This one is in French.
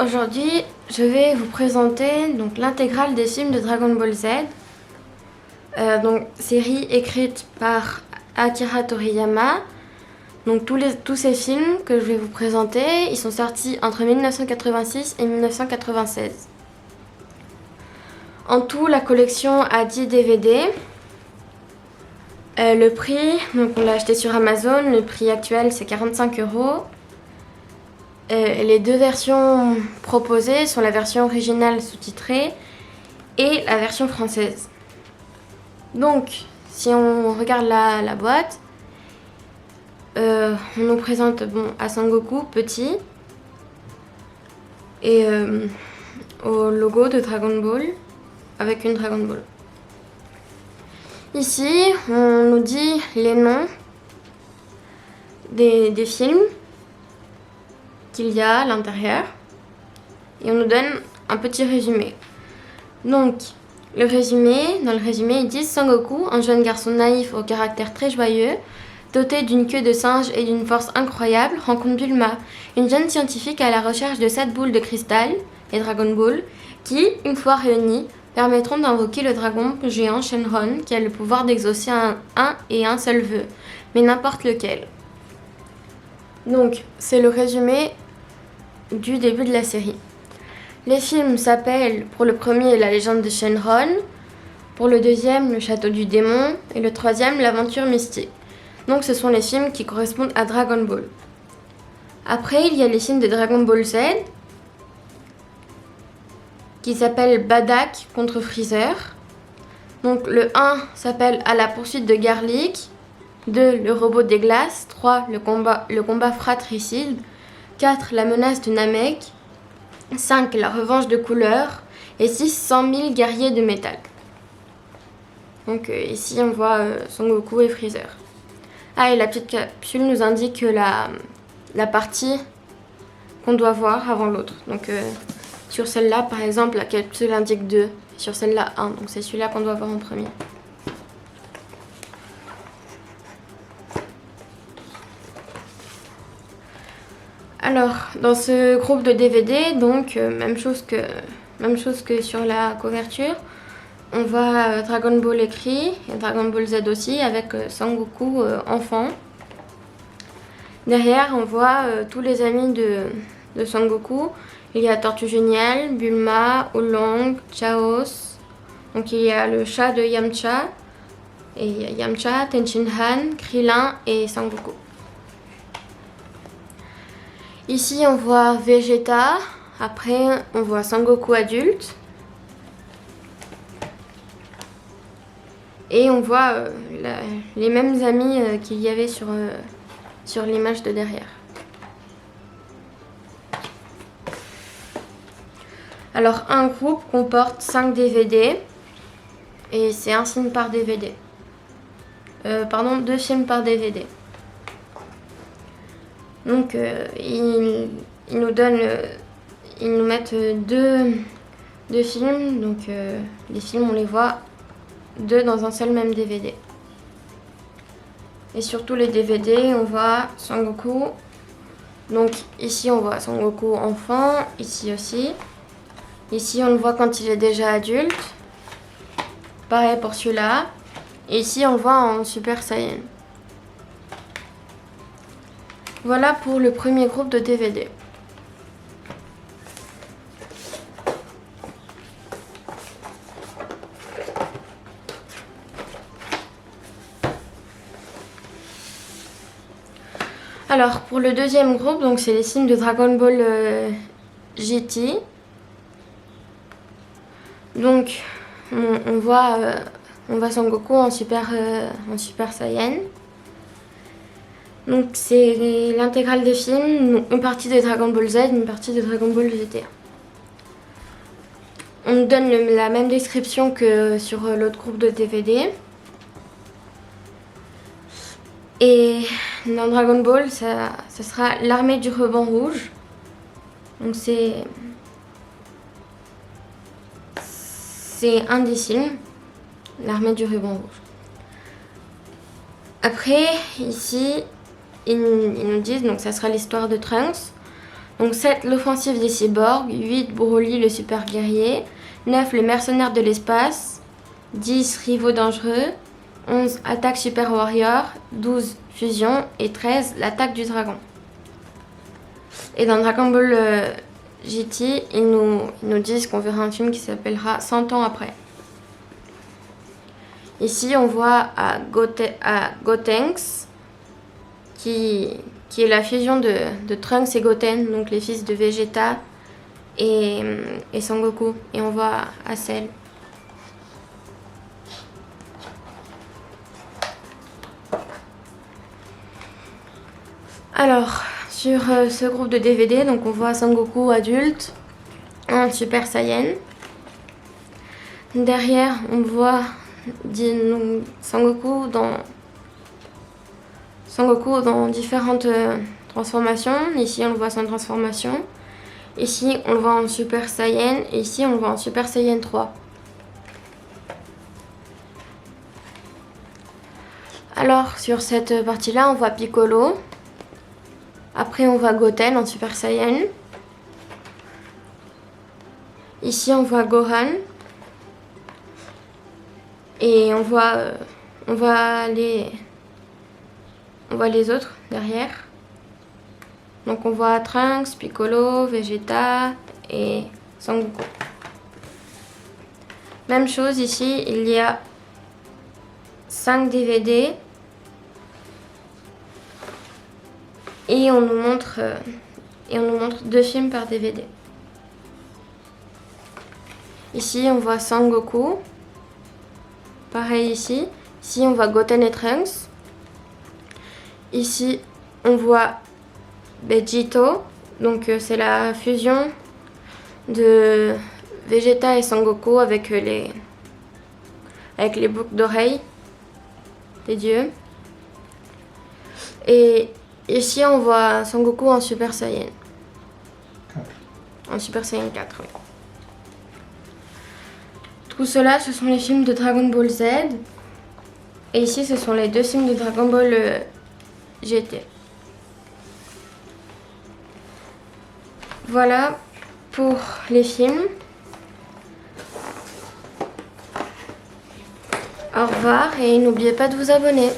aujourd'hui, je vais vous présenter l'intégrale des films de Dragon Ball Z. Série écrite par Akira Toriyama. Donc tous ces films que je vais vous présenter, ils sont sortis entre 1986 et 1996. En tout, la collection a 10 DVD. Le prix, donc on l'a acheté sur Amazon, le prix actuel c'est 45 €. Les deux versions proposées sont la version originale sous-titrée et la version française. Donc, si on regarde la boîte, on nous présente à Sangoku petit et au logo de Dragon Ball avec une Dragon Ball. Ici, on nous dit les noms des films qu'il y a à l'intérieur et on nous donne un petit résumé. Donc, dans le résumé, ils disent Sangoku, un jeune garçon naïf au caractère très joyeux, doté d'une queue de singe et d'une force incroyable, rencontre Bulma, une jeune scientifique à la recherche de 7 boules de cristal, les Dragon Ball, qui, une fois réunies, permettront d'invoquer le dragon géant Shenron, qui a le pouvoir d'exaucer un seul vœu, mais n'importe lequel. Donc, c'est le résumé du début de la série. Les films s'appellent, pour le premier, La légende de Shenron, pour le deuxième, Le château du démon, et le troisième, L'aventure mystique. Donc ce sont les films qui correspondent à Dragon Ball. Après, il y a les films de Dragon Ball Z, qui s'appellent Bardock contre Freezer. Donc le 1 s'appelle À la poursuite de Garlic, 2 Le robot des glaces, 3 le combat fratricide, 4 La menace de Namek, 5 La revanche de couleur et 6 100 000 guerriers de métal. Donc ici on voit Son Goku et Freezer. Ah, et la petite capsule nous indique la partie qu'on doit voir avant l'autre. Donc sur celle-là par exemple la capsule indique 2, sur celle-là 1, donc c'est celui-là qu'on doit voir en premier. Alors, dans ce groupe de DVD, donc même chose que sur la couverture, on voit Dragon Ball écrit et Dragon Ball Z aussi avec Sangoku enfant. Derrière, on voit tous les amis de Sangoku. Il y a Tortue Géniale, Bulma, Oolong, Chaos. Donc il y a le chat de Yamcha, et Yamcha, Tenshinhan, Krillin et Sangoku. Ici, on voit Vegeta. Après, on voit Sangoku adulte. Et on voit les mêmes amis qu'il y avait sur l'image de derrière. Alors, un groupe comporte 5 DVD. Et c'est un film par DVD. 2 films par DVD. Donc, ils nous mettent deux films. Donc, les films, on les voit 2 dans un seul même DVD. Et sur tous les DVD, on voit Sangoku. Donc, ici, on voit Sangoku enfant. Ici aussi. Ici, on le voit quand il est déjà adulte. Pareil pour celui-là. Et ici, on le voit en Super Saiyan. Voilà pour le premier groupe de DVD. Alors pour le deuxième groupe, donc c'est les films de Dragon Ball GT. Donc on voit Sangoku en Super Saiyan. Donc c'est l'intégrale des films, une partie de Dragon Ball Z, une partie de Dragon Ball GT. On nous donne la même description que sur l'autre groupe de DVD. Et dans Dragon Ball, ça sera l'armée du ruban rouge. Donc c'est un des films, l'armée du ruban rouge. Après, ici, ils nous disent, donc ça sera l'histoire de Trunks. Donc 7, l'offensive des cyborgs. 8, Broly, le super guerrier. 9, les mercenaires de l'espace. 10, rivaux dangereux. 11, attaque super warrior. 12, fusion. Et 13, l'attaque du dragon. Et dans Dragon Ball GT, ils nous disent qu'on verra un film qui s'appellera 100 ans après. Ici, on voit à Gotenks, qui est la fusion de Trunks et Goten, donc les fils de Vegeta et Sangoku. Et on voit à Cell. Alors, sur ce groupe de DVD, donc on voit Sangoku adulte en Super Saiyan. Derrière, on voit Sangoku dans différentes transformations. Ici, on le voit sans transformation. Ici, on le voit en Super Saiyan. Et ici, on le voit en Super Saiyan 3. Alors, sur cette partie-là, on voit Piccolo. Après, on voit Goten en Super Saiyan. Ici, on voit Gohan. Et on voit les autres derrière. Donc on voit Trunks, Piccolo, Vegeta et Sangoku. Même chose ici, il y a 5 DVD. Et on nous montre 2 films par DVD. Ici, on voit Sangoku. Pareil ici. Ici, on voit Goten et Trunks. Ici, on voit Vegito. Donc, c'est la fusion de Vegeta et Sangoku avec les boucles d'oreilles des dieux. Et ici, on voit Sangoku en Super Saiyan. 4. En Super Saiyan 4, oui. Tout cela, ce sont les films de Dragon Ball Z. Et ici, ce sont les 2 films de Dragon Ball GT. Voilà pour les films. Au revoir et n'oubliez pas de vous abonner.